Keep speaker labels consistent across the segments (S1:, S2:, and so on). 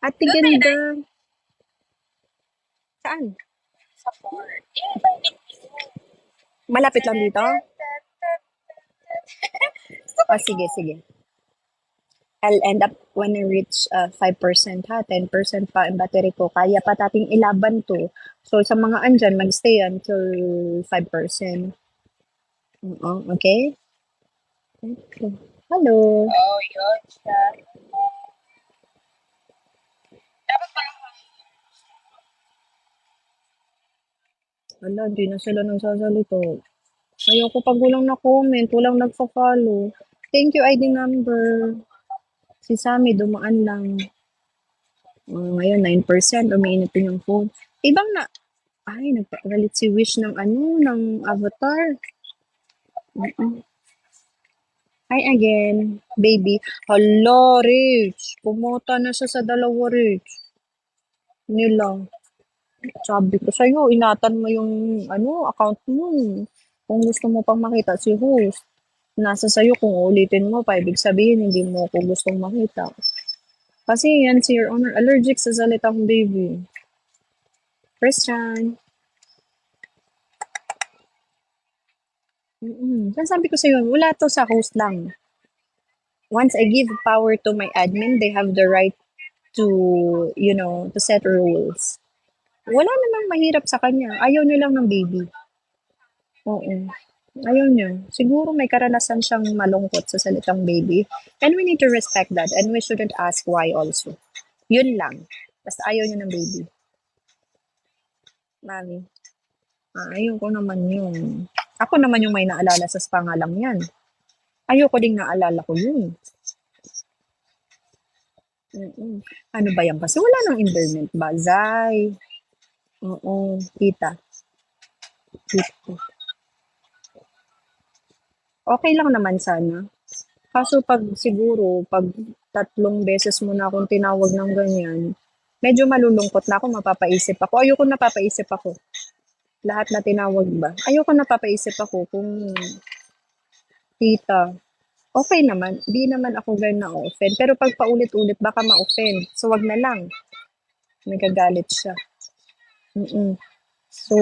S1: Ate ganda. Saan?
S2: Sa port. I-invite you.
S1: Malapit lang dito? Oh, sige, sige. I'll end up when I reach 5% ha, 10% pa ang battery ko. Kaya pa tating ilaban to. So, sa mga andyan, magstay until 5%. Oo, okay? Okay. Hello.
S2: Oh, yun siya. Dapat pala
S1: Wala, hindi na sila nagsasalito. Ayoko pag walang na-comment, walang nagpa-follow. Thank you, ID number. Si Sammy, dumaan lang. Ngayon, 9%, umiinit din yung phone. Ibang na, ay, nagpa-galit si Wish ng ano, ng avatar. Hi again, baby. Hala, Rich. Pumunta na siya sa dalawa, Rich. Nila. Sabi ko sa'yo, ingatan mo yung ano, account mo. Kung gusto mo pang makita si host. Nasa sa'yo kung ulitin mo pa, ibig sabihin hindi mo ko gustong makita. Kasi yan si Your Honor, allergic sa salitang baby. Christian. Sabi ko sa'yo, wala to sa host lang. Once I give power to my admin, they have the right to, to set rules. Wala namang mahirap sa kanya. Ayaw niya lang ng baby. Oo. Ayaw niya. Siguro may karanasan siyang malungkot sa salitang baby. And we need to respect that. And we shouldn't ask why also. Yun lang. Basta ayaw niya ng baby. Mami, ayaw ko naman yun. Ako naman yung may naalala sa pangalang yan. Ayoko ding naalala ko yun. Ano ba yan? Kasi wala nang endearment ba? Zay. Oo, kita. Kita. Okay lang naman sana. Kaso pag siguro, pag 3 beses mo na akong tinawag ng ganyan, medyo malulungkot na ako, mapapaisip ako. Ayoko napapaisip ako. Lahat na tinawag ba? Ayoko napapaisip ako kung tita. Okay naman, di naman ako ganun na-offend. Pero pag paulit-ulit, baka ma-offend. So, wag na lang. Nagagalit siya. So,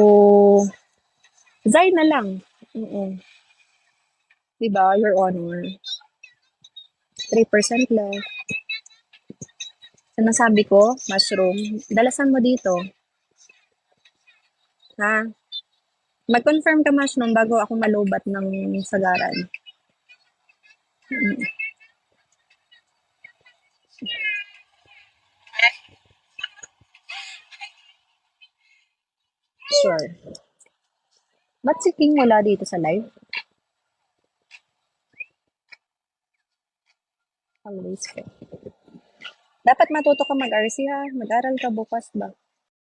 S1: Zay na lang. Diba, Your Honor? 3% left. Sinasabi ko, mushroom, dalasan mo dito. Ha? Mag-confirm ka, mushroom, bago ako malubat ng sagaran. Sure. Ba't si King wala dito sa live? Always ko. Dapat matuto ka mag-RC ha. Mag-aral ka bukas ba?